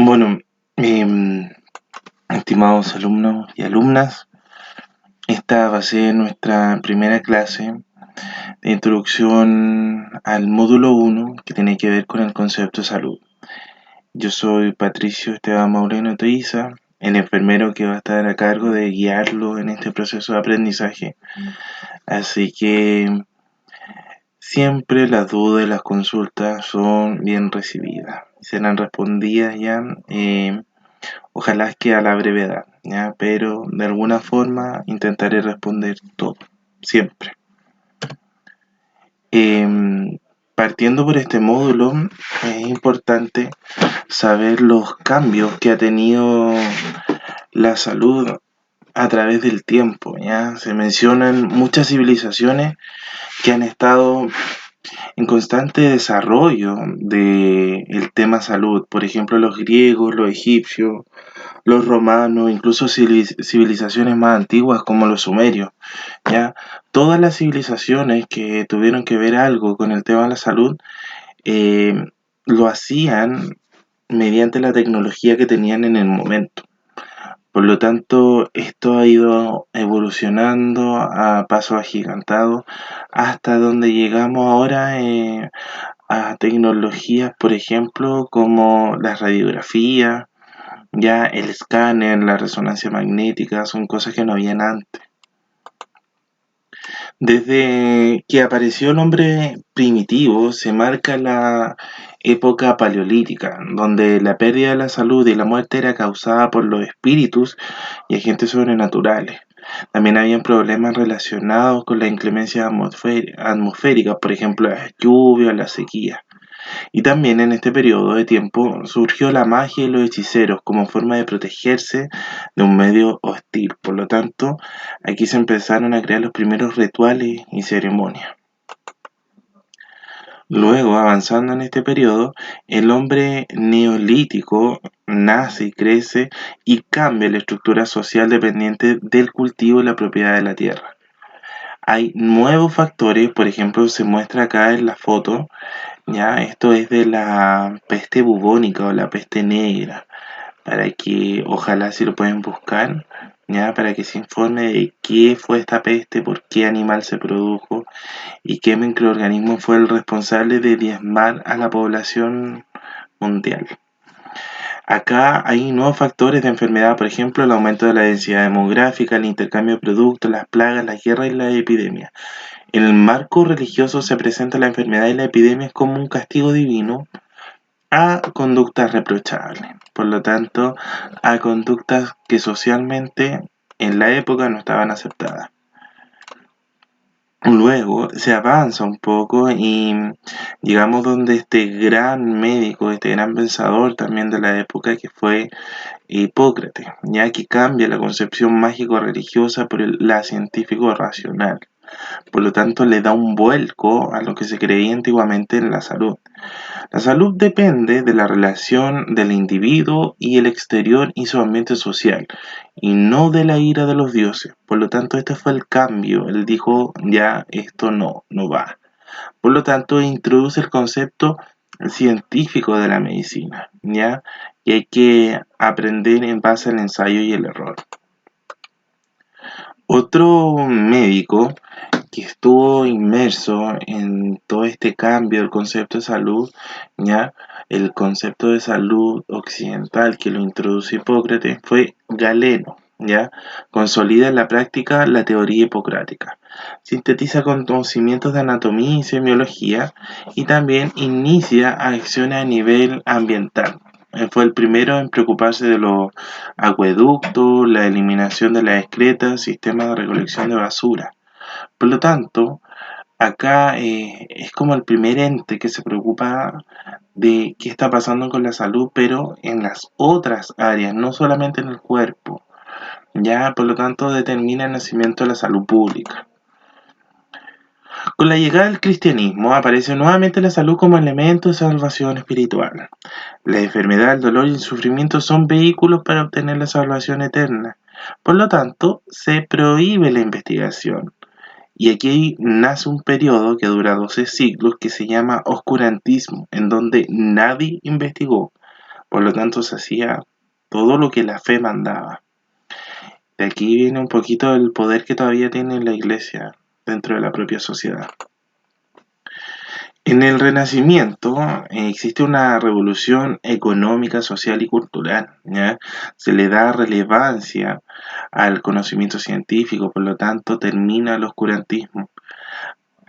Bueno, em, estimados alumnos y alumnas, esta va a ser nuestra primera clase de introducción al módulo 1 que tiene que ver con el concepto de salud. Yo soy Patricio Esteban Maureno Toiza, el enfermero que va a estar a cargo de guiarlo en este proceso de aprendizaje. Así que siempre las dudas y las consultas son bien recibidas. Serán respondidas ya. Ojalá que a la brevedad, ¿ya? Pero de alguna forma intentaré responder todo, siempre. Partiendo por este módulo, es importante saber los cambios que ha tenido la salud a través del tiempo, ¿ya? Se mencionan muchas civilizaciones que han estado en constante desarrollo del tema salud. Por ejemplo, los griegos, los egipcios, los romanos, incluso civilizaciones más antiguas como los sumerios, ¿ya? Todas las civilizaciones que tuvieron que ver algo con el tema de la salud, eh, lo hacían mediante la tecnología que tenían en el momento. Por lo tanto, esto ha ido evolucionando a pasos agigantados hasta donde llegamos ahora, a tecnologías, por ejemplo, como la radiografía, ya el escáner, la resonancia magnética, son cosas que no habían antes. Desde que apareció el hombre primitivo, se marca la época paleolítica, donde la pérdida de la salud y la muerte era causada por los espíritus y agentes sobrenaturales. También habían problemas relacionados con la inclemencia atmosférica, por ejemplo, las lluvias, la sequía. Y también en este periodo de tiempo surgió la magia y los hechiceros como forma de protegerse de un medio hostil. Por lo tanto, aquí se empezaron a crear los primeros rituales y ceremonias. Luego, avanzando en este periodo, el hombre neolítico nace y crece y cambia la estructura social dependiente del cultivo y la propiedad de la tierra. Hay nuevos factores, por ejemplo, se muestra acá en la foto. Ya, esto es de la peste bubónica o la peste negra, para que ojalá si lo pueden buscar, ya, para que se informe de qué fue esta peste, por qué animal se produjo y qué microorganismo fue el responsable de diezmar a la población mundial. Acá hay nuevos factores de enfermedad, por ejemplo, el aumento de la densidad demográfica, el intercambio de productos, las plagas, las guerras y las epidemias. En el marco religioso se presenta la enfermedad y la epidemia como un castigo divino a conductas reprochables. Por lo tanto, a conductas que socialmente en la época no estaban aceptadas. Luego se avanza un poco y llegamos donde este gran médico, este gran pensador también de la época que fue Hipócrates, ya que cambia la concepción mágico-religiosa por la científico-racional. Por lo tanto, le da un vuelco a lo que se creía antiguamente en la salud. La salud depende de la relación del individuo y el exterior y su ambiente social, y no de la ira de los dioses. Por lo tanto, este fue el cambio. Él dijo, ya esto no va. Por lo tanto, introduce el concepto científico de la medicina, ¿ya? Y hay que aprender en base al ensayo y el error. Otro médico que estuvo inmerso en todo este cambio del concepto de salud, ya el concepto de salud occidental que lo introdujo Hipócrates fue Galeno, ya consolida en la práctica la teoría hipocrática, sintetiza conocimientos de anatomía y semiología y también inicia acciones a nivel ambiental. Fue el primero en preocuparse de los acueductos, la eliminación de las excretas, sistemas de recolección de basura. Por lo tanto, acá es como el primer ente que se preocupa de qué está pasando con la salud, pero en las otras áreas, no solamente en el cuerpo. Ya, por lo tanto, determina el nacimiento de la salud pública. Con la llegada del cristianismo aparece nuevamente la salud como elemento de salvación espiritual. La enfermedad, el dolor y el sufrimiento son vehículos para obtener la salvación eterna. Por lo tanto, se prohíbe la investigación. Y aquí nace un periodo que dura 12 siglos que se llama oscurantismo, en donde nadie investigó. Por lo tanto, se hacía todo lo que la fe mandaba. De aquí viene un poquito el poder que todavía tiene la iglesia dentro de la propia sociedad. En el Renacimiento existe una revolución económica, social y cultural, ¿ya? Se le da relevancia al conocimiento científico, por lo tanto termina el oscurantismo.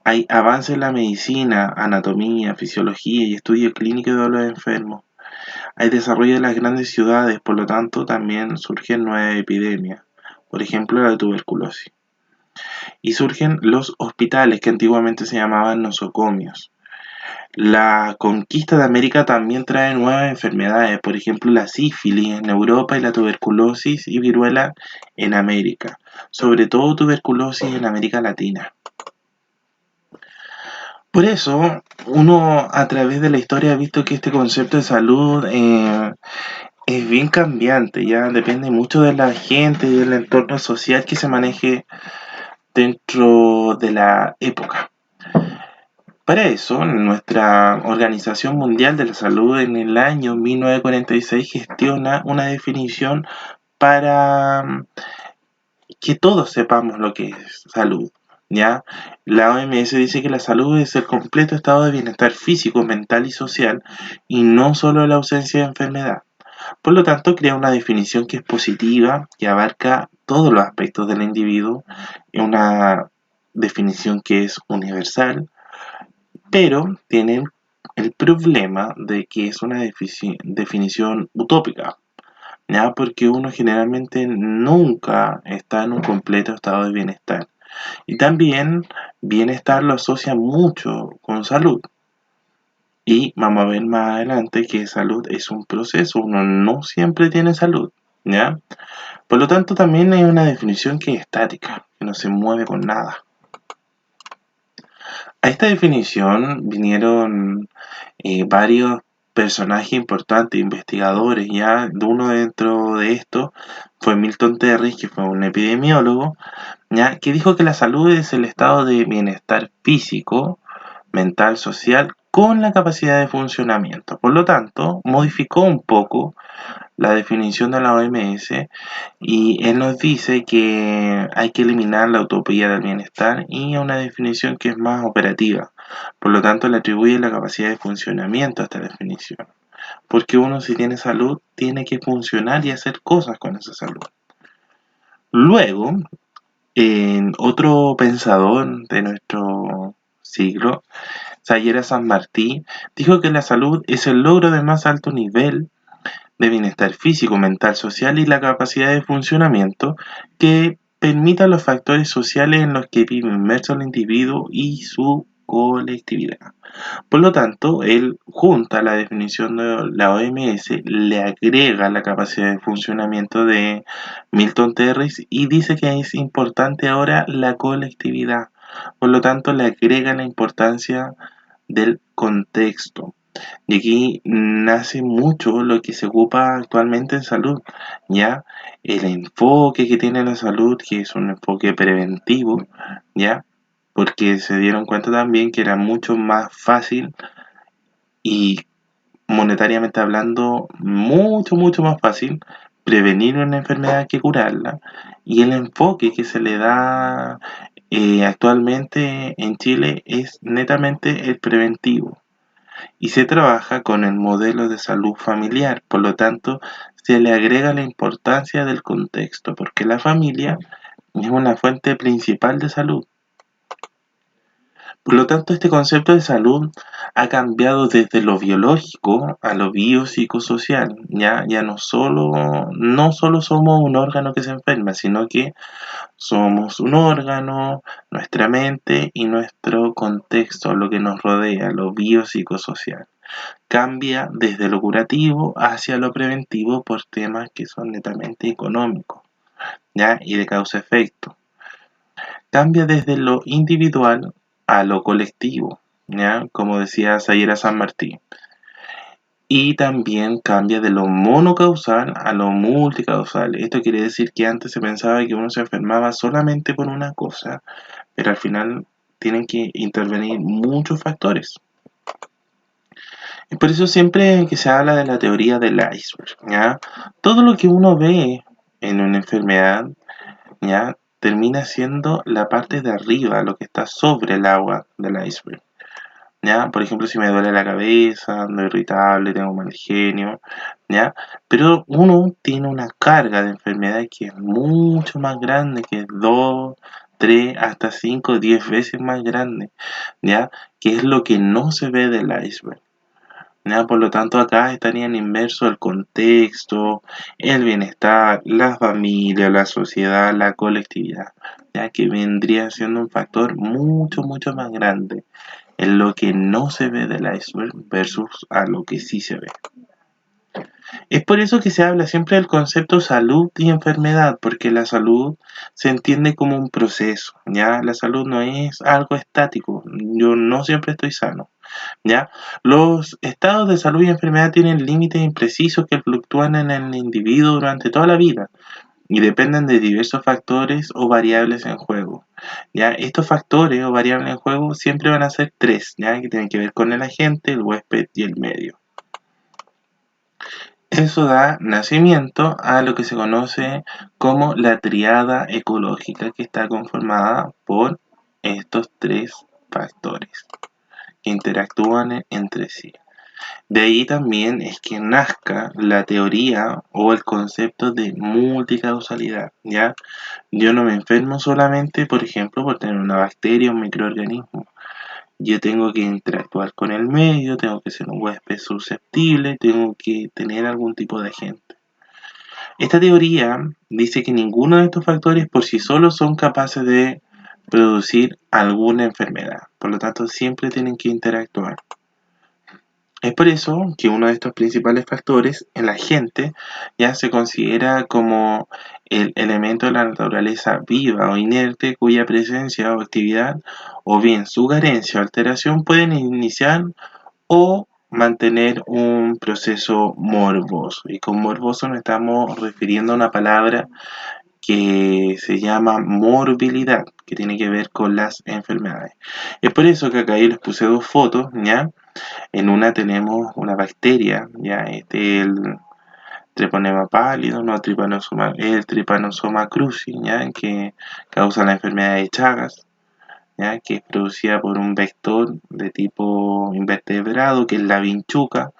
Hay avance en la medicina, anatomía, fisiología y estudio clínico de los enfermos. Hay desarrollo de las grandes ciudades, por lo tanto también surgen nuevas epidemias, por ejemplo la tuberculosis. Y surgen los hospitales que antiguamente se llamaban nosocomios. La conquista de América también trae nuevas enfermedades, por ejemplo la sífilis en Europa y la tuberculosis y viruela en América, sobre todo tuberculosis en América Latina. Por eso, uno a través de la historia ha visto que este concepto de salud es bien cambiante, ya depende mucho de la gente y del entorno social que se maneje dentro de la época. Para eso, nuestra Organización Mundial de la Salud en el año 1946 gestiona una definición para que todos sepamos lo que es salud. ¿Ya? La OMS dice que la salud es el completo estado de bienestar físico, mental y social y no solo la ausencia de enfermedad. Por lo tanto, crea una definición que es positiva, que abarca todos los aspectos del individuo, una definición que es universal, pero tiene el problema de que es una definición utópica, ¿ya? Porque uno generalmente nunca está en un completo estado de bienestar. Y también bienestar lo asocia mucho con salud. Y vamos a ver más adelante que salud es un proceso, uno no siempre tiene salud, ¿ya? Por lo tanto, también hay una definición que es estática, que no se mueve con nada. A esta definición vinieron varios personajes importantes, investigadores, ya uno dentro de esto fue Milton Terry, que fue un epidemiólogo, ya que dijo que la salud es el estado de bienestar físico, mental, social, con la capacidad de funcionamiento. Por lo tanto, modificó un poco la definición de la OMS y él nos dice que hay que eliminar la utopía del bienestar y una definición que es más operativa. Por lo tanto, le atribuye la capacidad de funcionamiento a esta definición. Porque uno si tiene salud tiene que funcionar y hacer cosas con esa salud. Luego, otro pensador de nuestro siglo, Sayera San Martín, dijo que la salud es el logro del más alto nivel de bienestar físico, mental, social y la capacidad de funcionamiento que permita los factores sociales en los que vive inmerso el individuo y su colectividad. Por lo tanto, él junta la definición de la OMS, le agrega la capacidad de funcionamiento de Milton Terris y dice que es importante ahora la colectividad. Por lo tanto, le agrega la importancia del contexto. Y aquí nace mucho lo que se ocupa actualmente en salud, ¿ya? El enfoque que tiene la salud, que es un enfoque preventivo, ¿ya? Porque se dieron cuenta también que era mucho más fácil y monetariamente hablando, mucho más fácil prevenir una enfermedad que curarla. Y el enfoque que se le da actualmente en Chile es netamente el preventivo y se trabaja con el modelo de salud familiar, por lo tanto se le agrega la importancia del contexto, porque la familia es una fuente principal de salud. Por lo tanto, este concepto de salud ha cambiado desde lo biológico a lo biopsicosocial. Ya no solo somos un órgano que se enferma, sino que somos un órgano, nuestra mente y nuestro contexto, lo que nos rodea, lo biopsicosocial. Cambia desde lo curativo hacia lo preventivo por temas que son netamente económicos, ¿ya? Y de causa-efecto. Cambia desde lo individual a lo colectivo, ¿ya? Como decía Sayera San Martín. Y también cambia de lo monocausal a lo multicausal. Esto quiere decir que antes se pensaba que uno se enfermaba solamente por una cosa, pero al final tienen que intervenir muchos factores. Y por eso siempre que se habla de la teoría del iceberg, ¿ya? Todo lo que uno ve en una enfermedad, ¿ya? Termina siendo la parte de arriba, lo que está sobre el agua del iceberg. ¿Ya? Por ejemplo, si me duele la cabeza, ando irritable, tengo mal genio, ¿ya? Pero uno tiene una carga de enfermedad que es mucho más grande, que es 2, 3, hasta 5, 10 veces más grande, ¿ya? Que es lo que no se ve del iceberg. ¿Ya? Por lo tanto, acá estarían inmersos el contexto, el bienestar, la familia, la sociedad, la colectividad, ya que vendría siendo un factor mucho, mucho más grande en lo que no se ve del iceberg versus a lo que sí se ve. Es por eso que se habla siempre del concepto salud y enfermedad, porque la salud se entiende como un proceso, ¿ya? La salud no es algo estático, yo no siempre estoy sano, ¿ya? Los estados de salud y enfermedad tienen límites imprecisos que fluctúan en el individuo durante toda la vida y dependen de diversos factores o variables en juego. ¿Ya? Estos factores o variables en juego siempre van a ser tres, ¿ya? Que tienen que ver con el agente, el huésped y el medio. Eso da nacimiento a lo que se conoce como la triada ecológica, que está conformada por estos tres factores que interactúan entre sí. De ahí también es que nazca la teoría o el concepto de multicausalidad, ¿ya? Yo no me enfermo solamente, por ejemplo, por tener una bacteria o un microorganismo. Yo tengo que interactuar con el medio, tengo que ser un huésped susceptible, tengo que tener algún tipo de agente. Esta teoría dice que ninguno de estos factores por sí solos son capaces de producir alguna enfermedad. Por lo tanto, siempre tienen que interactuar. Es por eso que uno de estos principales factores, el agente, ya se considera como el elemento de la naturaleza viva o inerte cuya presencia o actividad, o bien su carencia o alteración, pueden iniciar o mantener un proceso morboso. Y con morboso nos estamos refiriendo a una palabra que se llama morbilidad, que tiene que ver con las enfermedades. Es por eso que acá yo les puse dos fotos, ¿ya? En una tenemos una bacteria, ya el treponema pálido, no tripanosoma, el trypanosoma cruzi, ya que causa la enfermedad de Chagas, ya que es producida por un vector de tipo invertebrado, que es la vinchuca,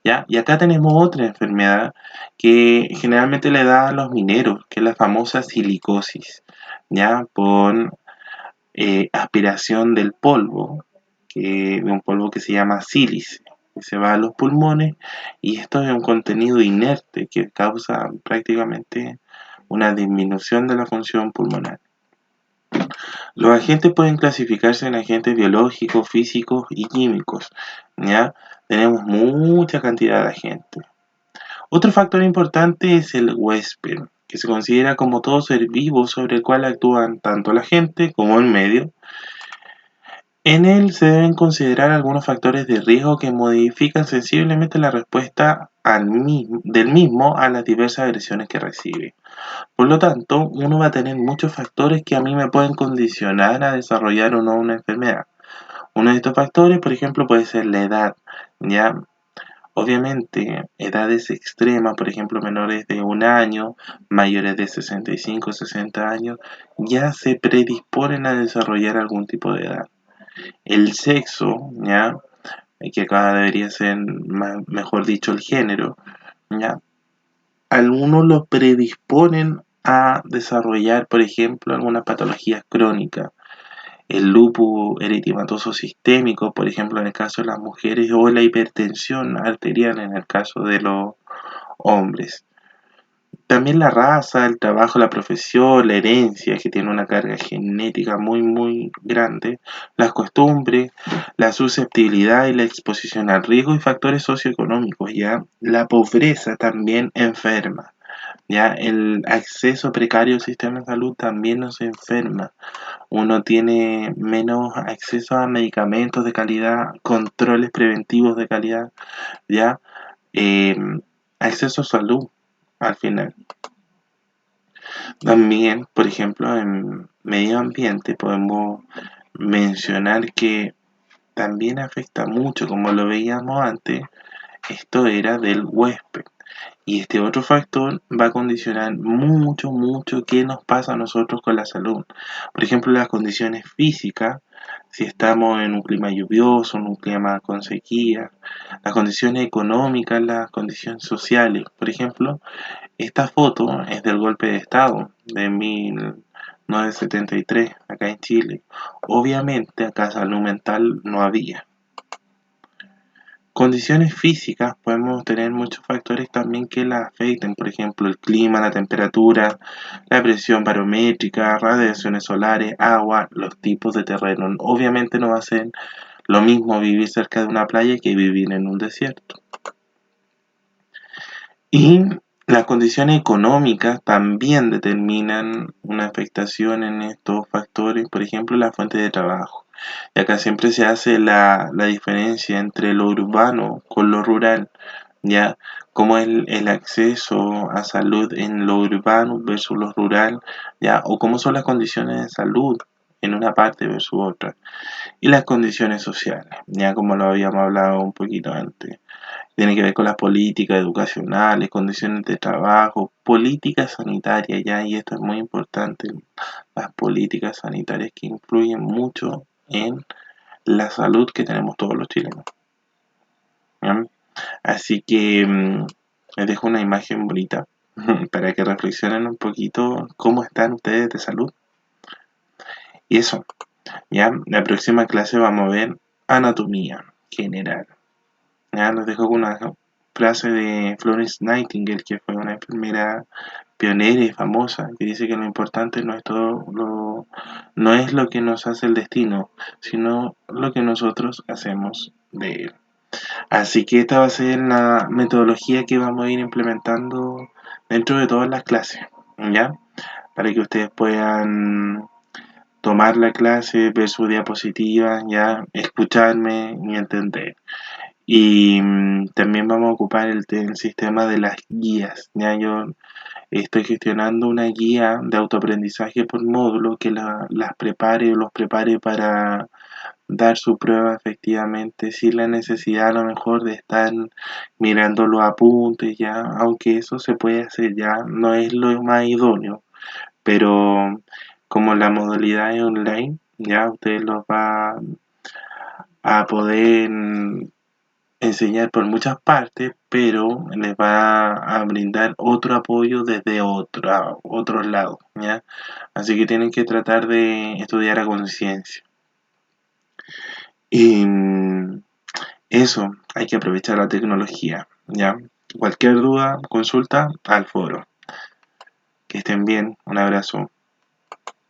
ya. Y acá tenemos otra enfermedad que generalmente le da a los mineros, que es la famosa silicosis, ya por aspiración del polvo, de un polvo que se llama sílice, que se va a los pulmones, y esto es un contenido inerte que causa prácticamente una disminución de la función pulmonar. Los agentes pueden clasificarse en agentes biológicos, físicos y químicos, ¿ya? Tenemos mucha cantidad de agentes. Otro factor importante es el huésped, que se considera como todo ser vivo sobre el cual actúan tanto la gente como el medio. En él se deben considerar algunos factores de riesgo que modifican sensiblemente la respuesta del mismo a las diversas agresiones que recibe. Por lo tanto, uno va a tener muchos factores que a mí me pueden condicionar a desarrollar o no una enfermedad. Uno de estos factores, por ejemplo, puede ser la edad, ¿ya? Obviamente, edades extremas, por ejemplo, menores de 1 año, mayores de 65 o 60 años, ya se predisponen a desarrollar algún tipo de edad. El sexo, ¿ya? Que acá debería ser, mejor dicho, el género, ¿ya? Algunos lo predisponen a desarrollar, por ejemplo, algunas patologías crónicas. El lupus eritematoso sistémico, por ejemplo, en el caso de las mujeres, o la hipertensión arterial en el caso de los hombres. También la raza, el trabajo, la profesión, la herencia, que tiene una carga genética muy, muy grande, las costumbres, la susceptibilidad y la exposición al riesgo y factores socioeconómicos, ¿ya? La pobreza también enferma, ¿ya? El acceso precario al sistema de salud también nos enferma. Uno tiene menos acceso a medicamentos de calidad, controles preventivos de calidad, ¿ya? Eh, Acceso a salud al final. También, por ejemplo, en medio ambiente podemos mencionar que también afecta mucho, como lo veíamos antes, esto era del huésped. Y este otro factor va a condicionar mucho, mucho qué nos pasa a nosotros con la salud. Por ejemplo, las condiciones físicas, si estamos en un clima lluvioso, en un clima con sequía, las condiciones económicas, las condiciones sociales. Por ejemplo, esta foto es del golpe de Estado de 1973 acá en Chile. Obviamente acá salud mental no había. Condiciones físicas, podemos tener muchos factores también que la afecten, por ejemplo, el clima, la temperatura, la presión barométrica, radiaciones solares, agua, los tipos de terreno. Obviamente no va a ser lo mismo vivir cerca de una playa que vivir en un desierto. Y las condiciones económicas también determinan una afectación en estos factores, por ejemplo, la fuente de trabajo. Y acá siempre se hace la diferencia entre lo urbano con lo rural, ya como el acceso a salud en lo urbano versus lo rural, ya, o cómo son las condiciones de salud en una parte versus otra, y las condiciones sociales, ya como lo habíamos hablado un poquito antes. Tiene que ver con las políticas educacionales, condiciones de trabajo, políticas sanitarias, ya, y esto es muy importante, las políticas sanitarias que influyen mucho en la salud que tenemos todos los chilenos. ¿Ya? Así que les dejo una imagen bonita para que reflexionen un poquito cómo están ustedes de salud. Y eso, ya, la próxima clase vamos a ver anatomía general. Ya, los dejo con una frase de Florence Nightingale, que fue una enfermera pionera y famosa, que dice que lo importante no es lo que nos hace el destino, sino lo que nosotros hacemos de él. Así que esta va a ser la metodología que vamos a ir implementando dentro de todas las clases, ¿ya? Para que ustedes puedan tomar la clase, ver su diapositiva, ya, escucharme y entender. Y también vamos a ocupar el sistema de las guías. Ya yo estoy gestionando una guía de autoaprendizaje por módulo que las prepare o los prepare para dar su prueba efectivamente sin la necesidad a lo mejor de estar mirando los apuntes ya, aunque eso se puede hacer ya, no es lo más idóneo, pero como la modalidad es online, ya usted los va a poder enseñar por muchas partes, pero les va a brindar otro apoyo desde otros lados, ¿ya? Así que tienen que tratar de estudiar a conciencia. Y eso, hay que aprovechar la tecnología, ¿ya? Cualquier duda, consulta al foro. Que estén bien, un abrazo.